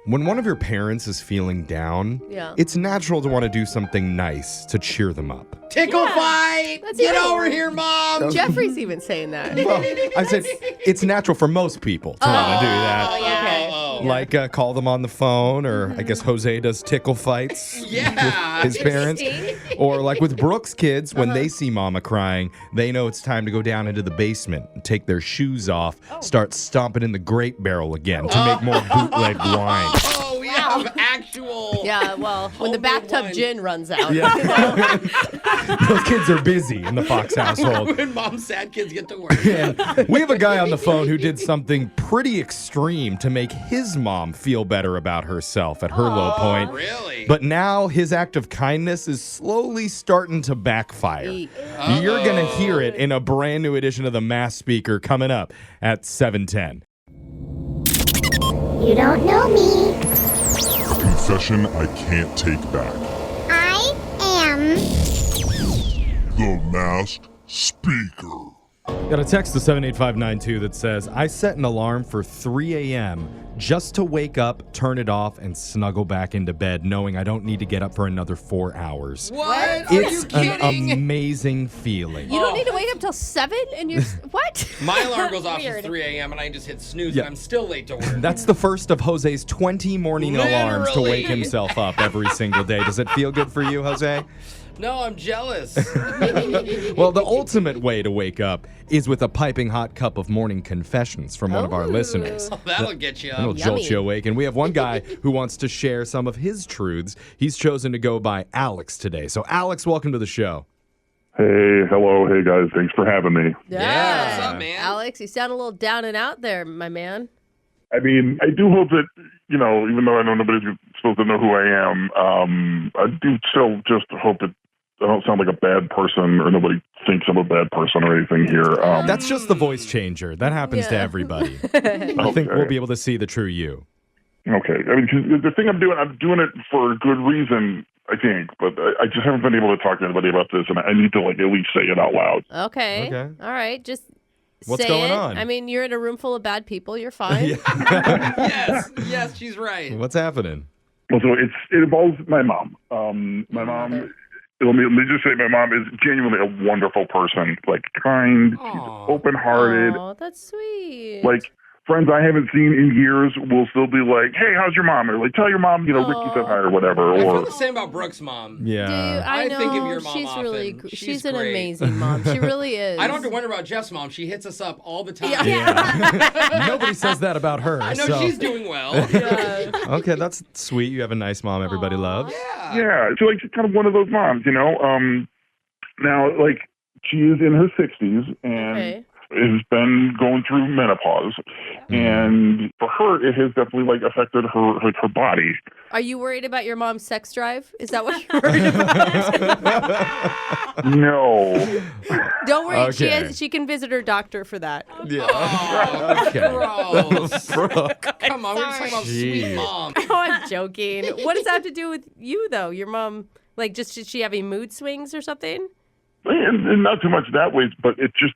When one of your parents is feeling down, it's natural to want to do something nice to cheer them up. Tickle fight! Get over here, Mom! Jeffrey's even saying that. Well, I said it's natural for most people to want to do that. Like call them on the phone, or I guess Jose does tickle fights with his parents. Or like with Brooke's kids, when they see mama crying, they know it's time to go down into the basement and take their shoes off, start stomping in the grape barrel again to make more bootleg wine. Oh, we have actual. Yeah, well, when the bathtub gin runs out. Yeah. Those kids are busy in the Fox household. When mom's sad kids get to work. And we have a guy on the phone who did something pretty extreme to make his mom feel better about herself at her low point. Really? But now his act of kindness is slowly starting to backfire. You're going to hear it in a brand new edition of the Mass Speaker coming up at 7:10. You don't know me. A confession I can't take back. I am The Masked Speaker. Got a text to 78592 that says, I set an alarm for 3 a.m. just to wake up, turn it off, and snuggle back into bed, knowing I don't need to get up for another 4 hours. What? Are you It's kidding? an amazing feeling. You don't need to wake up till 7 and you're... What? My alarm goes off Weird. at 3 a.m. and I just hit snooze Yeah. and I'm still late to work. That's the first of Jose's 20 morning alarms to wake Literally. himself up every single day. Does it feel good for you, Jose? No, I'm jealous. Well, the ultimate way to wake up is with a piping hot cup of morning confessions from one of our listeners. That'll get you It'll up. jolt Yummy. you awake. And we have one guy who wants to share some of his truths. He's chosen to go by Alex today. So, Alex, welcome to the show. Hey, hello, hey guys, thanks for having me. Yeah, what's up, man? Alex, you sound a little down and out there, my man. I mean, I do hope that, you know, even though I know nobody's supposed to know who I am, I do still just hope that I don't sound like a bad person or nobody thinks I'm a bad person or anything here. That's just the voice changer. That happens to everybody. I think we'll be able to see the true you. Okay. I mean, 'cause the thing I'm doing it for a good reason, I think, but I just haven't been able to talk to anybody about this, and I need to, like, at least say it out loud. Okay. Okay. All right. Just What's say going it. on? I mean, you're in a room full of bad people. You're fine. Yes, she's right. What's happening? Well, so it involves my mom. My mom... Let me just say my mom is genuinely a wonderful person, like kind, she's open-hearted. Oh, that's sweet. Like, friends I haven't seen in years will still be like, hey, how's your mom? Or like, tell your mom, you know, Ricky said hi or whatever. I feel Or the same about Brooke's mom. Yeah. Dude, I know. think of your mom she's often. really, She's she's an great. amazing mom. She really is. I don't have to wonder about Jeff's mom. She hits us up all the time. Nobody says that about her. I know so. she's doing well. Okay, that's sweet. You have a nice mom everybody loves. yeah, so like she's kind of one of those moms, you know. Now, like, she is in her 60s and has been going through menopause, and for her, it has definitely like affected her body. Are you worried about your mom's sex drive? Is that what you're worried about? No. Don't worry. Okay. She can visit her doctor for that. Yeah. Oh, Okay. gross. Brooke. Come on, we're just talking about Jeez. sweet mom. Oh, I'm joking. What does that have to do with you, though? Your mom, like, just did she having mood swings or something? And not too much that way, but it just,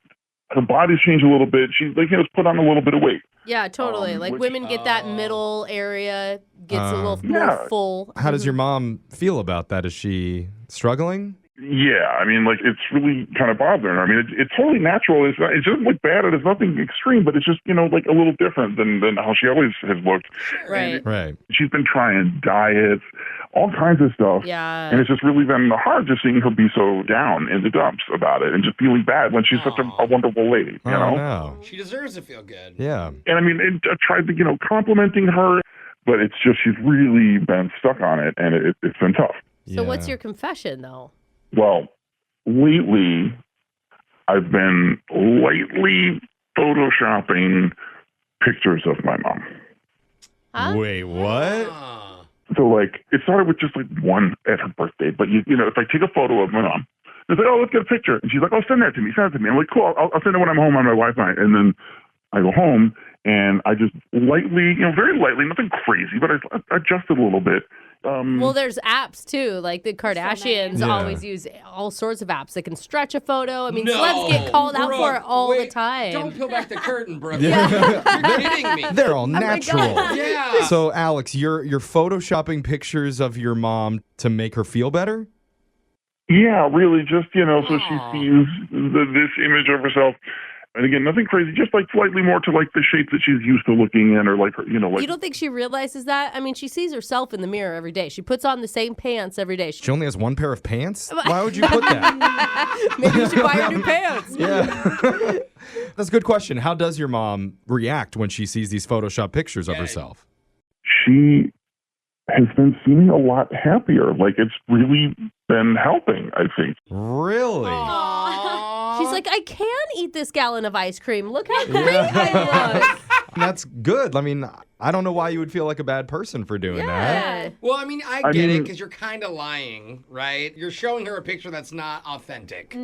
her body's changed a little bit. She's like, put on a little bit of weight. Yeah, totally. Like, which- women get that middle area, gets a little Yeah. more full. How does your mom feel about that? Is she struggling? Yeah, I mean, like, it's really kind of bothering her. I mean, it's totally natural. It's doesn't look bad. It's nothing extreme, but it's just, you know, like a little different than how she always has looked. Right. Right. She's been trying diets, all kinds of stuff. Yeah. And it's just really been hard just seeing her be so down in the dumps about it and just feeling bad when she's such a wonderful lady, you know? No. She deserves to feel good. Yeah. And I mean, I tried to, complimenting her, but it's just she's really been stuck on it, and it's been tough. So what's your confession, though? Well, lately, I've been lightly photoshopping pictures of my mom. Huh? Wait, what? Ah. So, like, it started with just, like, one at her birthday. But, you know, if I take a photo of my mom, it's like, oh, let's get a picture. And she's like, oh, send that to me. Send it to me. I'm like, cool. I'll send it when I'm home on my Wi-Fi. And then I go home, and I just lightly, very lightly, nothing crazy, but I adjusted a little bit. Well, there's apps too. Like the Kardashians Yeah. always use all sorts of apps that can stretch a photo. I mean, No, celebs get called out for it Brooke, all the wait, time. Don't peel back the curtain, Brooke. You're kidding me. They're all my natural. God. Yeah. So, Alex, you're photoshopping pictures of your mom to make her feel better? Yeah, really, just, so she sees this image of herself. And again, nothing crazy, just like slightly more to like the shape that she's used to looking in, or like, like. You don't think she realizes that? I mean, she sees herself in the mirror every day. She puts on the same pants every day. She only has one pair of pants? Why would you put that? Maybe you should buy her new pants. Yeah. That's a good question. How does your mom react when she sees these Photoshop pictures of herself? She has been seeming a lot happier. Like, it's really been helping, I think. Really? She's like, I can eat this gallon of ice cream. Look how great I look. That's good. I mean, I don't know why you would feel like a bad person for doing that. Well, I mean, I get it because you're kind of lying, right? You're showing her a picture that's not authentic.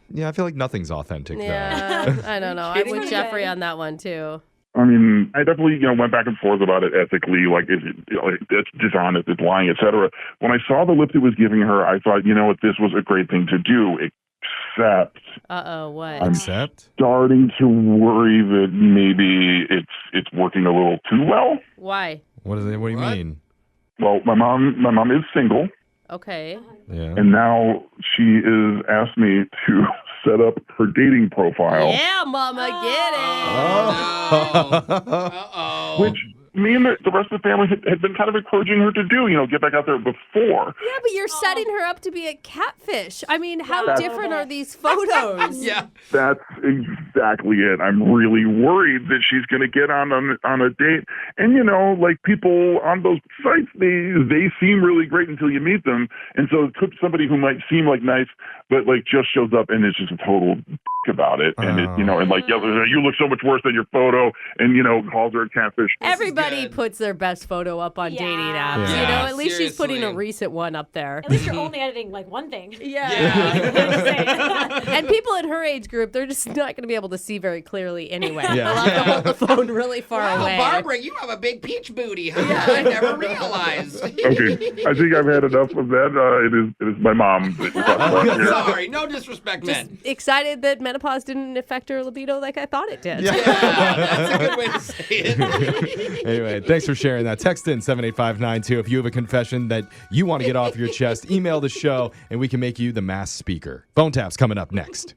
Yeah, I feel like nothing's authentic, though. Yeah, I don't know. I'm kidding with me? Jeffrey on that one, too. I mean, I definitely, went back and forth about it ethically, like, it's dishonest, it's lying, etc. When I saw the lift it was giving her, I thought, what, this was a great thing to do, except Uh-oh, what? Except? starting to worry that maybe it's working a little too well. Why? What do you mean? Well, my mom is single, Okay. Yeah. and now she has asked me to set up her dating profile. Yeah, mama, get it. Uh-oh. Which me and the rest of the family had been kind of encouraging her to do, get back out there before. Yeah, but you're setting her up to be a catfish. I mean, how different are these photos? Yeah. That's exactly it. I'm really worried that she's going to get on a date. And, like people on those sites, they seem really great until you meet them. And so it took somebody who might seem like nice, but like just shows up and is just a total about it. And it, and like, you look so much worse than your photo, and, calls her a catfish. Everybody good. puts their best photo up on dating apps. Yeah. At least she's putting a Seriously. recent one up there. At least you're only editing like one thing. Yeah. And people in her age group, they're just not going to be able to see very clearly anyway. Yeah. They'll have to hold the phone really far Wow, away. Barbara, you have a big peach booty, huh? I never realized. Okay, I think I've had enough of that. It is my mom that you're talking about here. Sorry, no disrespect, man. Excited that menopause didn't affect her libido like I thought it did. Yeah, that's a good way to say it. Anyway, thanks for sharing that. Text in 78592 if you have a confession that you want to get off your chest. Email the show, and we can make you the mass speaker. Phone taps coming up next.